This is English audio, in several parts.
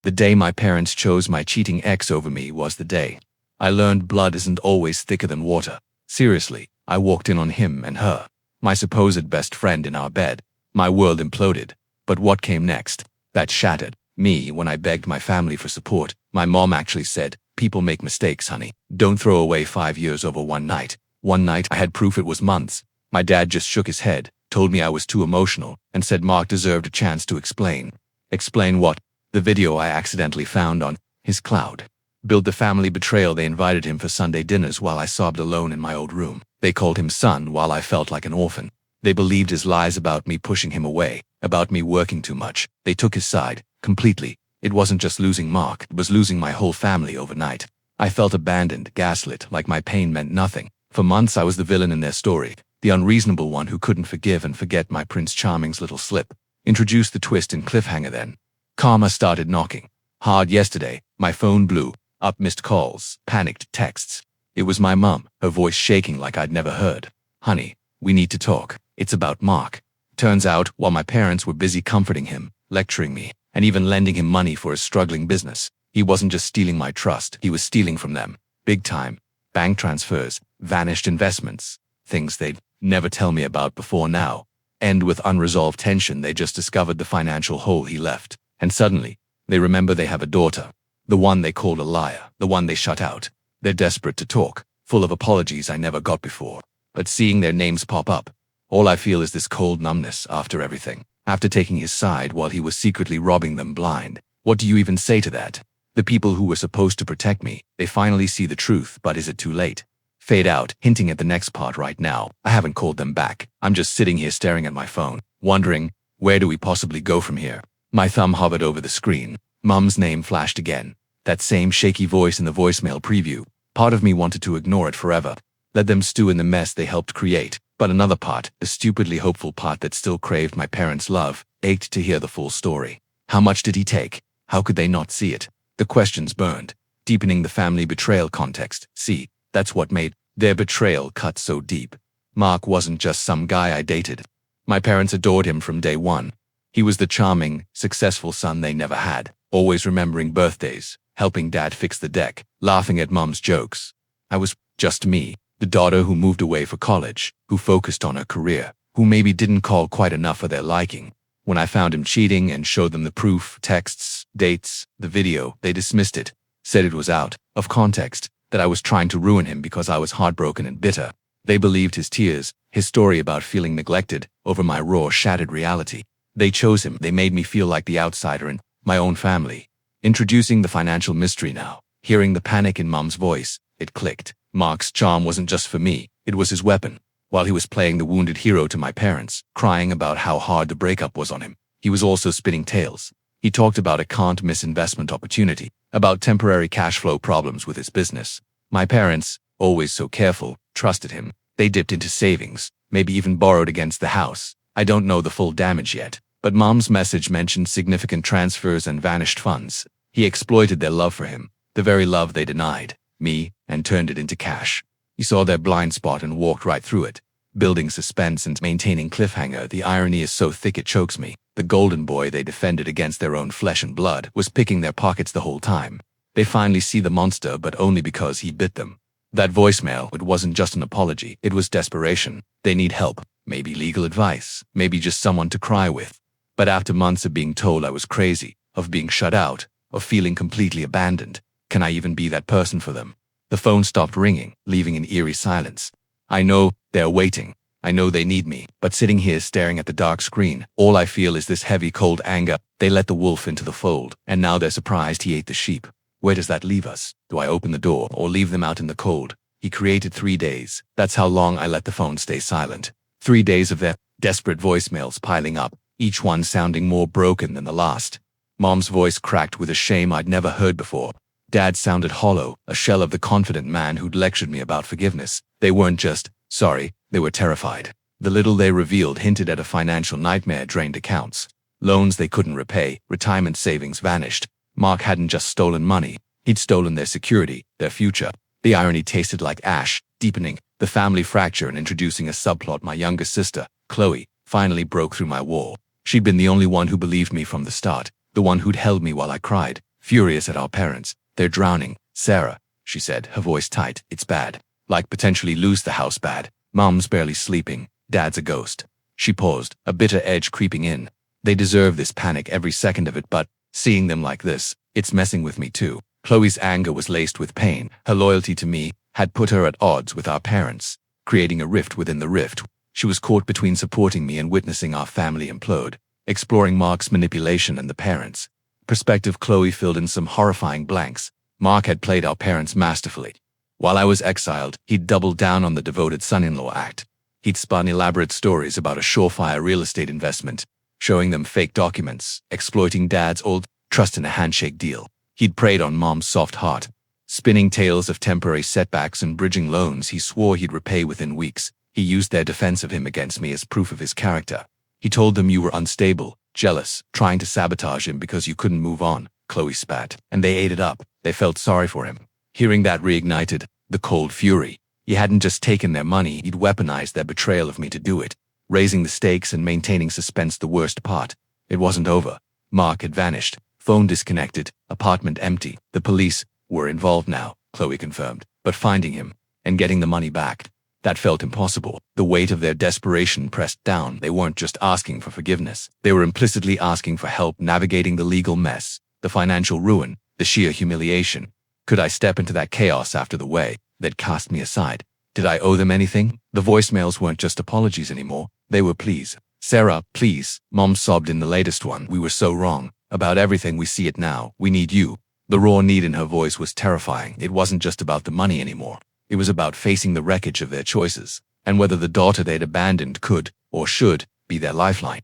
The day my parents chose my cheating ex over me was the day I learned blood isn't always thicker than water. Seriously, I walked in on him and her, my supposed best friend, in our bed. My world imploded. But what came next? That shattered me. When I begged my family for support, my mom actually said, "People make mistakes, honey. Don't throw away 5 years over one night." One night, I had proof it was months. My dad just shook his head, told me I was too emotional, and said Mark deserved a chance to explain. Explain what? The video I accidentally found on his cloud. Billed the family betrayal. They invited him for Sunday dinners while I sobbed alone in my old room. They called him son while I felt like an orphan. They believed his lies about me pushing him away, about me working too much. They took his side, completely. It wasn't just losing Mark, it was losing my whole family overnight. I felt abandoned, gaslit, like my pain meant nothing. For months I was the villain in their story, the unreasonable one who couldn't forgive and forget my Prince Charming's little slip. Introduce the twist and cliffhanger then. Karma started knocking hard yesterday. My phone blew up, missed calls, panicked texts. It was my mum, her voice shaking like I'd never heard. "Honey, we need to talk. It's about Mark." Turns out, while my parents were busy comforting him, lecturing me, and even lending him money for his struggling business, he wasn't just stealing my trust, he was stealing from them. Big time. Bank transfers, vanished investments, things they'd never tell me about before now. End with unresolved tension. They just discovered the financial hole he left. And suddenly, they remember they have a daughter. The one they called a liar, the one they shut out. They're desperate to talk, full of apologies I never got before. But seeing their names pop up, all I feel is this cold numbness after everything. After taking his side while he was secretly robbing them blind. What do you even say to that? The people who were supposed to protect me, they finally see the truth, but is it too late? Fade out, hinting at the next part right now. I haven't called them back. I'm just sitting here staring at my phone, wondering, where do we possibly go from here? My thumb hovered over the screen. Mum's name flashed again. That same shaky voice in the voicemail preview. Part of me wanted to ignore it forever. Let them stew in the mess they helped create. But another part, the stupidly hopeful part that still craved my parents' love, ached to hear the full story. How much did he take? How could they not see it? The questions burned, deepening the family betrayal context. See, that's what made their betrayal cut so deep. Mark wasn't just some guy I dated. My parents adored him from day one. He was the charming, successful son they never had, always remembering birthdays, helping dad fix the deck, laughing at mom's jokes. I was just me, the daughter who moved away for college, who focused on her career, who maybe didn't call quite enough for their liking. When I found him cheating and showed them the proof, texts, dates, the video, they dismissed it, said it was out of context, that I was trying to ruin him because I was heartbroken and bitter. They believed his tears, his story about feeling neglected, over my raw, shattered reality. They chose him. They made me feel like the outsider in my own family. Introducing the financial mystery now. Hearing the panic in Mom's voice, it clicked. Mark's charm wasn't just for me, it was his weapon. While he was playing the wounded hero to my parents, crying about how hard the breakup was on him, he was also spinning tales. He talked about a can't-miss investment opportunity, about temporary cash flow problems with his business. My parents, always so careful, trusted him. They dipped into savings, maybe even borrowed against the house. I don't know the full damage yet, but Mom's message mentioned significant transfers and vanished funds. He exploited their love for him, the very love they denied me, and turned it into cash. He saw their blind spot and walked right through it, building suspense and maintaining cliffhanger. The irony is so thick it chokes me. The golden boy they defended against their own flesh and blood was picking their pockets the whole time. They finally see the monster, but only because he bit them. That voicemail, it wasn't just an apology, it was desperation. They need help, maybe legal advice, maybe just someone to cry with. But after months of being told I was crazy, of being shut out, of feeling completely abandoned, can I even be that person for them? The phone stopped ringing, leaving an eerie silence. I know they're waiting. I know they need me, but sitting here staring at the dark screen, all I feel is this heavy, cold anger. They let the wolf into the fold, and now they're surprised he ate the sheep. Where does that leave us? Do I open the door or leave them out in the cold? He created 3 days. That's how long I let the phone stay silent. 3 days of their desperate voicemails piling up, each one sounding more broken than the last. Mom's voice cracked with a shame I'd never heard before. Dad sounded hollow, a shell of the confident man who'd lectured me about forgiveness. They weren't just sorry, they were terrified. The little they revealed hinted at a financial nightmare: drained accounts, loans they couldn't repay, retirement savings vanished. Mark hadn't just stolen money, he'd stolen their security, their future. The irony tasted like ash, deepening the family fracture and introducing a subplot. My younger sister, Chloe, finally broke through my wall. She'd been the only one who believed me from the start, the one who'd held me while I cried, furious at our parents. They're drowning. Sarah, she said, her voice tight. It's bad. Like potentially lose the house bad. Mom's barely sleeping. Dad's a ghost. She paused, a bitter edge creeping in. They deserve this panic every second of it, but seeing them like this, it's messing with me too. Chloe's anger was laced with pain. Her loyalty to me had put her at odds with our parents, creating a rift within the rift. She was caught between supporting me and witnessing our family implode, exploring Mark's manipulation and the parents' perspective. Chloe filled in some horrifying blanks. Mark had played our parents masterfully. While I was exiled, he'd doubled down on the devoted son-in-law act. He'd spun elaborate stories about a surefire real estate investment, showing them fake documents, exploiting Dad's old trust in a handshake deal. He'd preyed on Mom's soft heart, spinning tales of temporary setbacks and bridging loans he swore he'd repay within weeks. He used their defense of him against me as proof of his character. He told them you were unstable, jealous, trying to sabotage him because you couldn't move on. Chloe spat, and they ate it up. They felt sorry for him. Hearing that reignited the cold fury. He hadn't just taken their money, he'd weaponized their betrayal of me to do it, raising the stakes and maintaining suspense. The worst part, it wasn't over. Mark had vanished, phone disconnected, apartment empty. The police were involved now, Chloe confirmed, but finding him and getting the money back, that felt impossible. The weight of their desperation pressed down. They weren't just asking for forgiveness. They were implicitly asking for help navigating the legal mess, the financial ruin, the sheer humiliation. Could I step into that chaos after the way they'd cast me aside? Did I owe them anything? The voicemails weren't just apologies anymore. They were pleas. Sarah, please. Mom sobbed in the latest one. We were so wrong about everything. We see it now. We need you. The raw need in her voice was terrifying. It wasn't just about the money anymore. It was about facing the wreckage of their choices, and whether the daughter they'd abandoned could, or should, be their lifeline.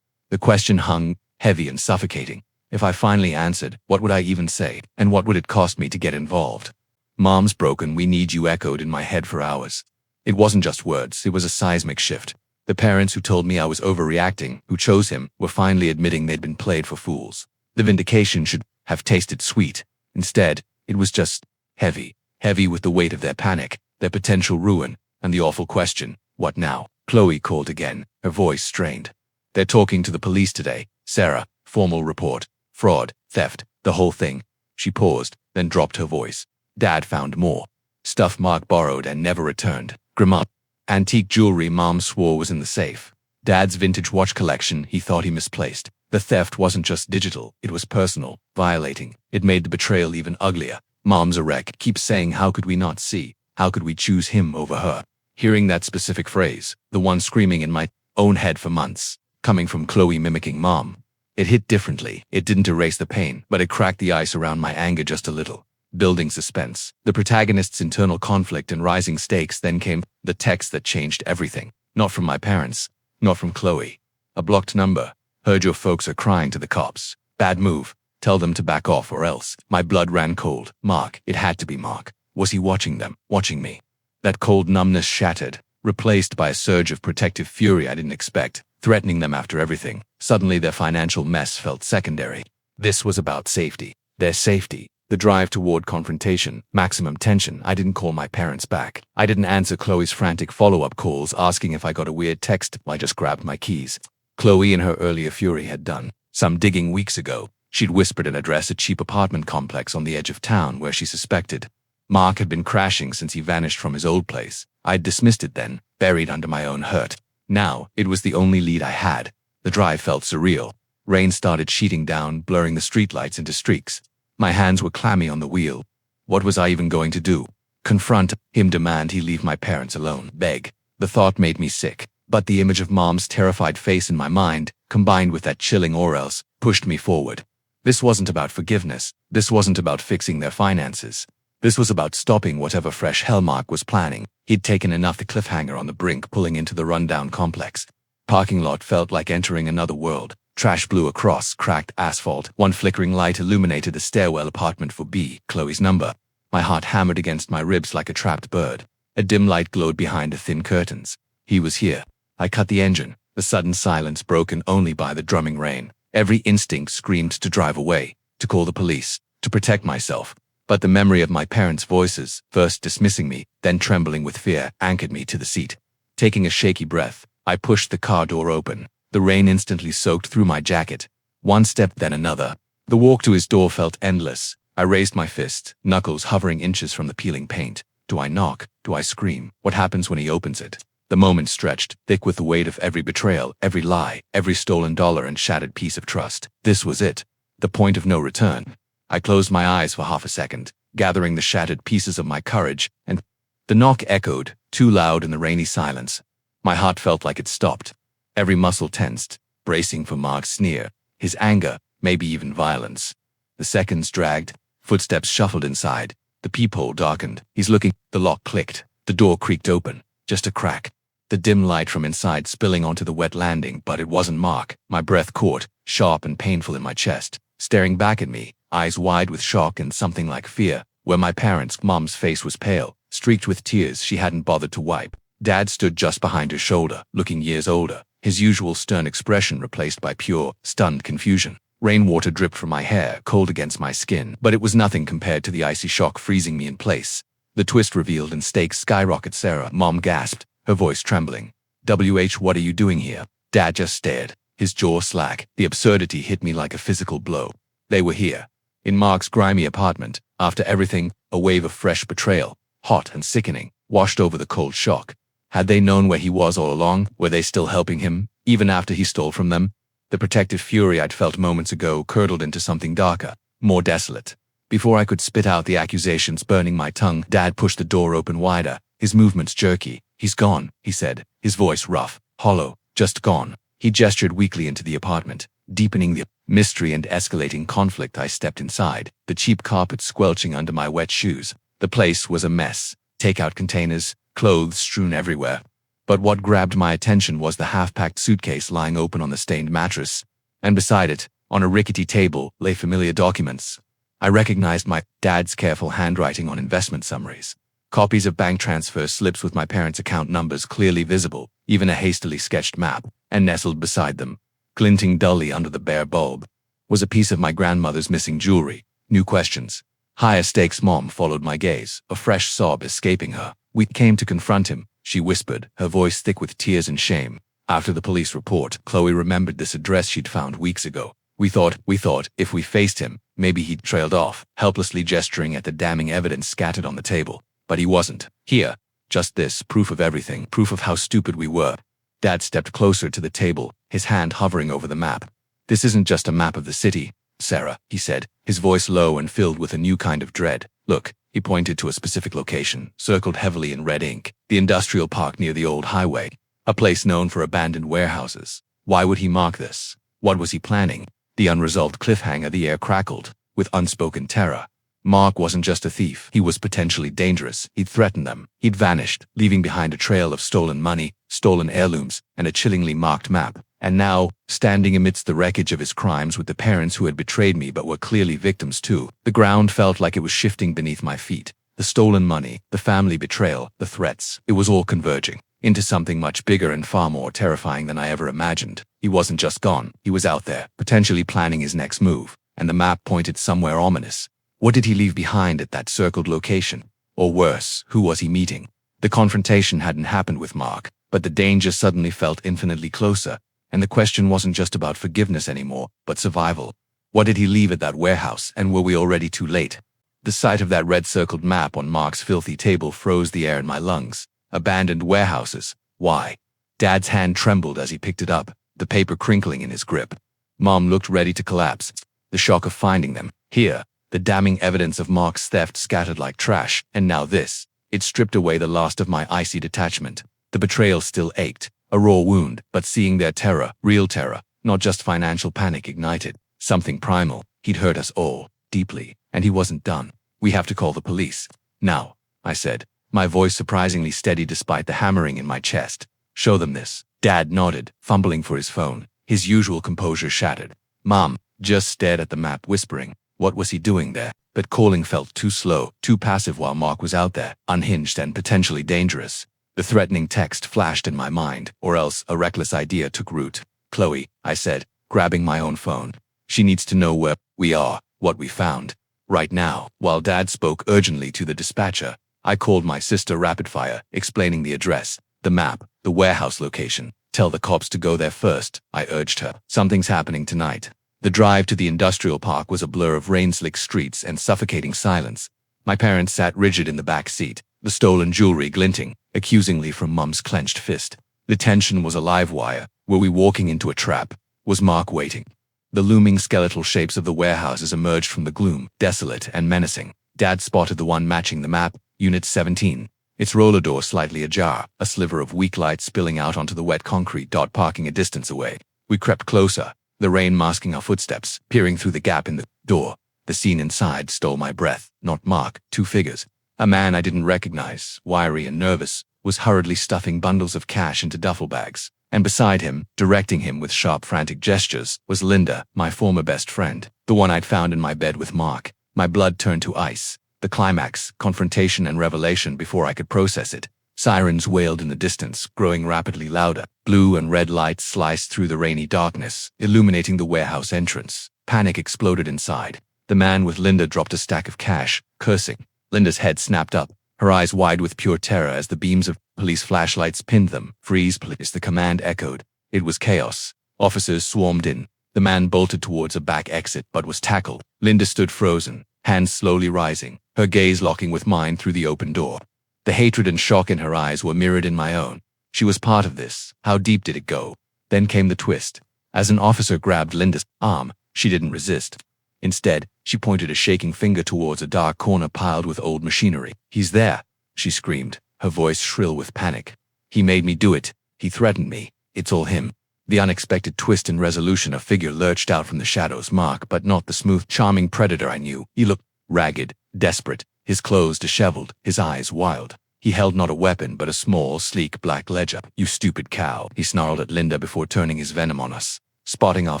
The question hung heavy and suffocating. If I finally answered, what would I even say, and what would it cost me to get involved? Mom's broken, we need you echoed in my head for hours. It wasn't just words, it was a seismic shift. The parents who told me I was overreacting, who chose him, were finally admitting they'd been played for fools. The vindication should have tasted sweet. Instead, it was just heavy with the weight of their panic, their potential ruin, and the awful question, what now? Chloe called again, her voice strained. They're talking to the police today. Sarah, formal report, fraud, theft, the whole thing. She paused, then dropped her voice. Dad found more stuff Mark borrowed and never returned. Grandma, antique jewelry Mom swore was in the safe. Dad's vintage watch collection he thought he misplaced. The theft wasn't just digital, it was personal, violating. It made the betrayal even uglier. Mom's a wreck, keeps saying how could we not see? How could we choose him over her? Hearing that specific phrase, the one screaming in my own head for months, coming from Chloe mimicking Mom, it hit differently. It didn't erase the pain, but it cracked the ice around my anger just a little, building suspense. The protagonist's internal conflict and rising stakes. Then came the text that changed everything. Not from my parents, not from Chloe. A blocked number. Heard your folks are crying to the cops. Bad move. Tell them to back off or else. My blood ran cold. Mark. It had to be Mark. Was he watching them? Watching me? That cold numbness shattered, replaced by a surge of protective fury I didn't expect, threatening them after everything. Suddenly their financial mess felt secondary. This was about safety. Their safety. The drive toward confrontation. Maximum tension. I didn't call my parents back. I didn't answer Chloe's frantic follow-up calls asking if I got a weird text. I just grabbed my keys. Chloe in her earlier fury had done some digging weeks ago. She'd whispered an address, a cheap apartment complex on the edge of town where she suspected Mark had been crashing since he vanished from his old place. I'd dismissed it then, buried under my own hurt. Now, it was the only lead I had. The drive felt surreal. Rain started sheeting down, blurring the streetlights into streaks. My hands were clammy on the wheel. What was I even going to do? Confront him, demand he leave my parents alone, beg. The thought made me sick, but the image of Mom's terrified face in my mind, combined with that chilling or else, pushed me forward. This wasn't about forgiveness. This wasn't about fixing their finances. This was about stopping whatever fresh hell Mark was planning. He'd taken enough. The cliffhanger on the brink, pulling into the rundown complex. Parking lot felt like entering another world. Trash blew across cracked asphalt. One flickering light illuminated the stairwell apartment for B, Chloe's number. My heart hammered against my ribs like a trapped bird. A dim light glowed behind the thin curtains. He was here. I cut the engine, the sudden silence broken only by the drumming rain. Every instinct screamed to drive away, to call the police, to protect myself. But the memory of my parents' voices, first dismissing me, then trembling with fear, anchored me to the seat. Taking a shaky breath, I pushed the car door open. The rain instantly soaked through my jacket. One step, then another. The walk to his door felt endless. I raised my fist, knuckles hovering inches from the peeling paint. Do I knock? Do I scream? What happens when he opens it? The moment stretched, thick with the weight of every betrayal, every lie, every stolen dollar and shattered piece of trust. This was it. The point of no return. I closed my eyes for half a second, gathering the shattered pieces of my courage, and the knock echoed, too loud in the rainy silence. My heart felt like it stopped. Every muscle tensed, bracing for Mark's sneer, his anger, maybe even violence. The seconds dragged, footsteps shuffled inside, the peephole darkened. He's looking. The lock clicked, the door creaked open, just a crack. The dim light from inside spilling onto the wet landing, but it wasn't Mark. My breath caught, sharp and painful in my chest, staring back at me, eyes wide with shock and something like fear, where my Mom's face was pale, streaked with tears she hadn't bothered to wipe. Dad stood just behind her shoulder, looking years older, his usual stern expression replaced by pure, stunned confusion. Rainwater dripped from my hair, cold against my skin, but it was nothing compared to the icy shock freezing me in place. The twist revealed and stakes skyrocket. Sarah, Mom gasped, her voice trembling. What are you doing here? Dad just stared, his jaw slack. The absurdity hit me like a physical blow. They were here, in Mark's grimy apartment, after everything, a wave of fresh betrayal, hot and sickening, washed over the cold shock. Had they known where he was all along? Were they still helping him, even after he stole from them? The protective fury I'd felt moments ago curdled into something darker, more desolate. Before I could spit out the accusations burning my tongue, Dad pushed the door open wider, his movements jerky. He's gone, he said, his voice rough, hollow, just gone. He gestured weakly into the apartment, deepening the mystery and escalating conflict. I stepped inside, the cheap carpet squelching under my wet shoes. The place was a mess, takeout containers, clothes strewn everywhere. But what grabbed my attention was the half-packed suitcase lying open on the stained mattress. And beside it, on a rickety table, lay familiar documents. I recognized my dad's careful handwriting on investment summaries. Copies of bank transfer slips with my parents' account numbers clearly visible, even a hastily sketched map, and nestled beside them, glinting dully under the bare bulb, was a piece of my grandmother's missing jewelry. New questions. Higher stakes. Mom followed my gaze, a fresh sob escaping her. We came to confront him, she whispered, her voice thick with tears and shame. After the police report, Chloe remembered this address she'd found weeks ago. We thought if we faced him, maybe he'd trailed off, helplessly gesturing at the damning evidence scattered on the table. But he wasn't. Here. Just this, proof of everything, proof of how stupid we were. Dad stepped closer to the table, his hand hovering over the map. This isn't just a map of the city, Sarah, he said, his voice low and filled with a new kind of dread. Look, he pointed to a specific location, circled heavily in red ink, the industrial park near the old highway, a place known for abandoned warehouses. Why would he mark this? What was he planning? The unresolved cliffhanger. The air crackled, with unspoken terror. Mark wasn't just a thief. He was potentially dangerous. He'd threatened them. He'd vanished, leaving behind a trail of stolen money, stolen heirlooms, and a chillingly marked map. And now, standing amidst the wreckage of his crimes with the parents who had betrayed me but were clearly victims too, the ground felt like it was shifting beneath my feet. The stolen money, the family betrayal, the threats, it was all converging into something much bigger and far more terrifying than I ever imagined. He wasn't just gone. He was out there, potentially planning his next move, and the map pointed somewhere ominous. What did he leave behind at that circled location? Or worse, who was he meeting? The confrontation hadn't happened with Mark, but the danger suddenly felt infinitely closer, and the question wasn't just about forgiveness anymore, but survival. What did he leave at that warehouse, and were we already too late? The sight of that red-circled map on Mark's filthy table froze the air in my lungs. Abandoned warehouses. Why? Dad's hand trembled as he picked it up, the paper crinkling in his grip. Mom looked ready to collapse. The shock of finding them, here, the damning evidence of Mark's theft scattered like trash, and now this. It stripped away the last of my icy detachment. The betrayal still ached, a raw wound, but seeing their terror, real terror, not just financial panic, ignited something primal. He'd hurt us all, deeply, and he wasn't done. We have to call the police. Now, I said, my voice surprisingly steady despite the hammering in my chest. Show them this. Dad nodded, fumbling for his phone, his usual composure shattered. Mom just stared at the map, whispering. What was he doing there? But calling felt too slow, too passive while Mark was out there, unhinged and potentially dangerous. The threatening text flashed in my mind, or else a reckless idea took root. Chloe, I said, grabbing my own phone. She needs to know where we are, what we found. Right now. While Dad spoke urgently to the dispatcher, I called my sister rapid-fire, explaining the address, the map, the warehouse location. Tell the cops to go there first, I urged her. Something's happening tonight. The drive to the industrial park was a blur of rain-slicked streets and suffocating silence. My parents sat rigid in the back seat, the stolen jewelry glinting accusingly from Mum's clenched fist. The tension was a live wire. Were we walking into a trap? Was Mark waiting? The looming skeletal shapes of the warehouses emerged from the gloom, desolate and menacing. Dad spotted the one matching the map, Unit 17. Its roller door slightly ajar, a sliver of weak light spilling out onto the wet concrete. Parking a distance away. We crept closer, the rain masking our footsteps, peering through the gap in the door. The scene inside stole my breath. Not Mark, two figures. A man I didn't recognize, wiry and nervous, was hurriedly stuffing bundles of cash into duffel bags. And beside him, directing him with sharp, frantic gestures, was Linda, my former best friend, the one I'd found in my bed with Mark. My blood turned to ice. The climax, confrontation and revelation before I could process it. Sirens wailed in the distance, growing rapidly louder. Blue and red lights sliced through the rainy darkness, illuminating the warehouse entrance. Panic exploded inside. The man with Linda dropped a stack of cash, cursing. Linda's head snapped up, her eyes wide with pure terror as the beams of police flashlights pinned them. Freeze, please, the command echoed. It was chaos. Officers swarmed in. The man bolted towards a back exit but was tackled. Linda stood frozen, hands slowly rising, her gaze locking with mine through the open door. The hatred and shock in her eyes were mirrored in my own. She was part of this. How deep did it go? Then came the twist. As an officer grabbed Linda's arm, she didn't resist. Instead, she pointed a shaking finger towards a dark corner piled with old machinery. "He's there," she screamed, her voice shrill with panic. "He made me do it. He threatened me. It's all him." The unexpected twist and resolution, a figure lurched out from the shadows. Mark, but not the smooth, charming predator I knew. He looked ragged, desperate, his clothes disheveled, his eyes wild. He held not a weapon but a small, sleek black ledger. "You stupid cow," he snarled at Linda before turning his venom on us, spotting our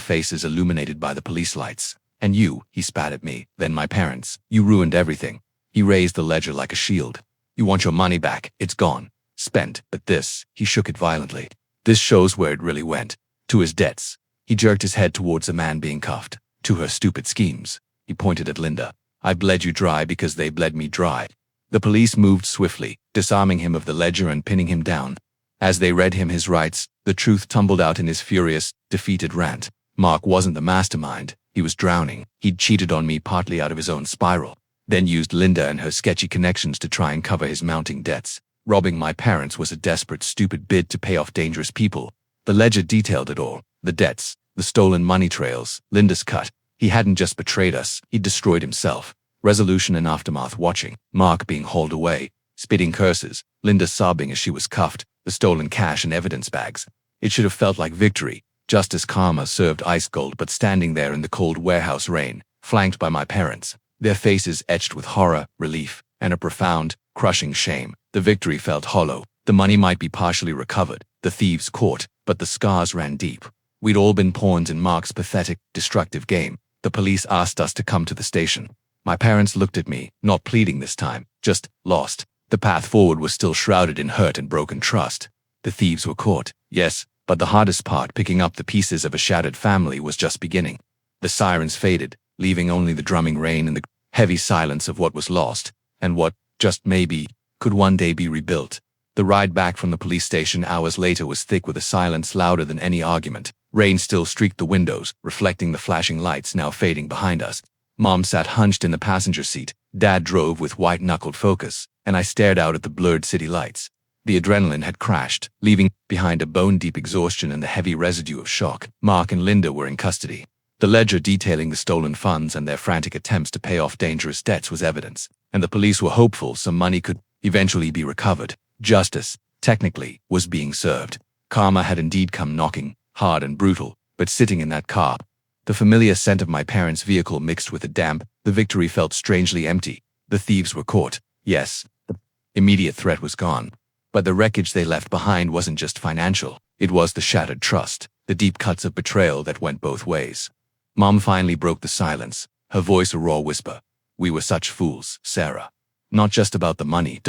faces illuminated by the police lights. "And you," he spat at me, "then my parents. You ruined everything." He raised the ledger like a shield. "You want your money back? It's gone. Spent. But this," he shook it violently. "This shows where it really went. To his debts." He jerked his head towards the man being cuffed. "To her stupid schemes." He pointed at Linda. "I bled you dry because they bled me dry." The police moved swiftly, disarming him of the ledger and pinning him down. As they read him his rights, the truth tumbled out in his furious, defeated rant. Mark wasn't the mastermind. He was drowning. He'd cheated on me partly out of his own spiral, then used Linda and her sketchy connections to try and cover his mounting debts. Robbing my parents was a desperate, stupid bid to pay off dangerous people. The ledger detailed it all. The debts, the stolen money trails, Linda's cut. He hadn't just betrayed us, he'd destroyed himself. Resolution and aftermath watching. Mark being hauled away, spitting curses, Linda sobbing as she was cuffed, the stolen cash and evidence bags. It should have felt like victory. Justice Karma served ice cold, but standing there in the cold warehouse rain, flanked by my parents, their faces etched with horror, relief, and a profound, crushing shame. The victory felt hollow. The money might be partially recovered, the thieves caught, but the scars ran deep. We'd all been pawns in Mark's pathetic, destructive game. The police asked us to come to the station. My parents looked at me, not pleading this time, just lost. The path forward was still shrouded in hurt and broken trust. The thieves were caught, yes, but the hardest part, picking up the pieces of a shattered family, was just beginning. The sirens faded, leaving only the drumming rain and the heavy silence of what was lost, and what, just maybe, could one day be rebuilt. The ride back from the police station hours later was thick with a silence louder than any argument. Rain still streaked the windows, reflecting the flashing lights now fading behind us. Mom sat hunched in the passenger seat. Dad drove with white-knuckled focus, and I stared out at the blurred city lights. The adrenaline had crashed, leaving behind a bone-deep exhaustion and the heavy residue of shock. Mark and Linda were in custody. The ledger detailing the stolen funds and their frantic attempts to pay off dangerous debts was evidence, and the police were hopeful some money could eventually be recovered. Justice, technically, was being served. Karma had indeed come knocking, hard and brutal, but sitting in that car, the familiar scent of my parents' vehicle mixed with the damp, the victory felt strangely empty. The thieves were caught. Yes, the immediate threat was gone. But the wreckage they left behind wasn't just financial. It was the shattered trust, the deep cuts of betrayal that went both ways. Mom finally broke the silence, her voice a raw whisper. "We were such fools, Sarah. Not just about the money,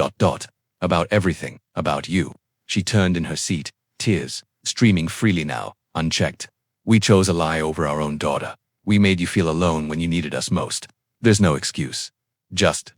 about everything, about you." She turned in her seat, tears streaming freely now, unchecked. "We chose a lie over our own daughter. We made you feel alone when you needed us most. There's no excuse. Just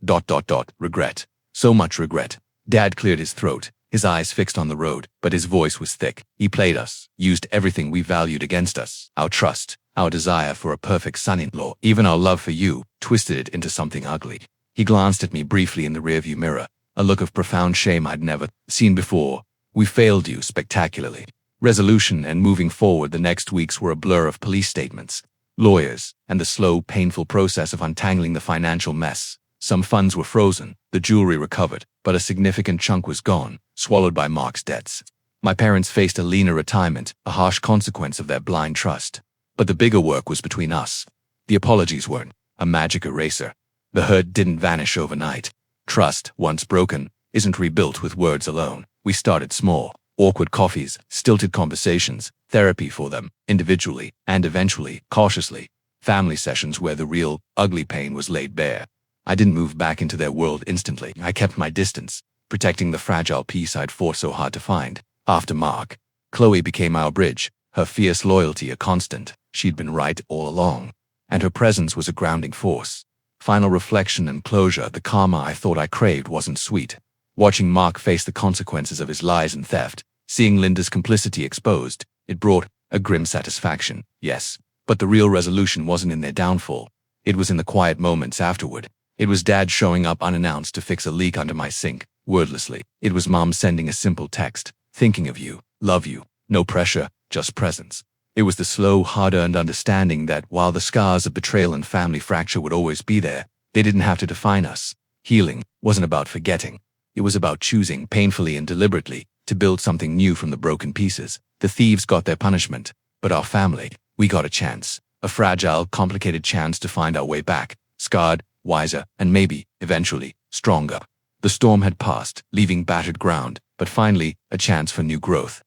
regret. So much regret." Dad cleared his throat, his eyes fixed on the road, but his voice was thick. "He played us, used everything we valued against us. Our trust, Our desire for a perfect son-in-law, even our love for you, twisted it into something ugly. He glanced at me briefly in the rearview mirror, a look of profound shame I'd never seen before. We failed you spectacularly. Resolution and moving forward the next weeks were a blur of police statements, lawyers, and the slow, painful process of untangling the financial mess. Some funds were frozen, the jewelry recovered, but a significant chunk was gone, swallowed by Mark's debts. My parents faced a leaner retirement, a harsh consequence of their blind trust. But the bigger work was between us. The apologies weren't a magic eraser. The hurt didn't vanish overnight. Trust, once broken, isn't rebuilt with words alone. We started small. Awkward coffees, stilted conversations, therapy for them, individually, and eventually, cautiously, family sessions where the real, ugly pain was laid bare. I didn't move back into their world instantly. I kept my distance, protecting the fragile peace I'd fought so hard to find. After Mark, Chloe became our bridge, her fierce loyalty a constant. She'd been right all along, and her presence was a grounding force. Final reflection and closure, the karma I thought I craved wasn't sweet. Watching Mark face the consequences of his lies and theft, seeing Linda's complicity exposed, it brought a grim satisfaction, yes. But the real resolution wasn't in their downfall. It was in the quiet moments afterward. It was Dad showing up unannounced to fix a leak under my sink, wordlessly. It was Mom sending a simple text, thinking of you, love you, no pressure, just presence. It was the slow, hard-earned understanding that while the scars of betrayal and family fracture would always be there, they didn't have to define us. Healing wasn't about forgetting. It was about choosing, painfully and deliberately, to build something new from the broken pieces. The thieves got their punishment, but our family, we got a chance. A fragile, complicated chance to find our way back, scarred, wiser, and maybe, eventually, stronger. The storm had passed, leaving battered ground, but finally, a chance for new growth.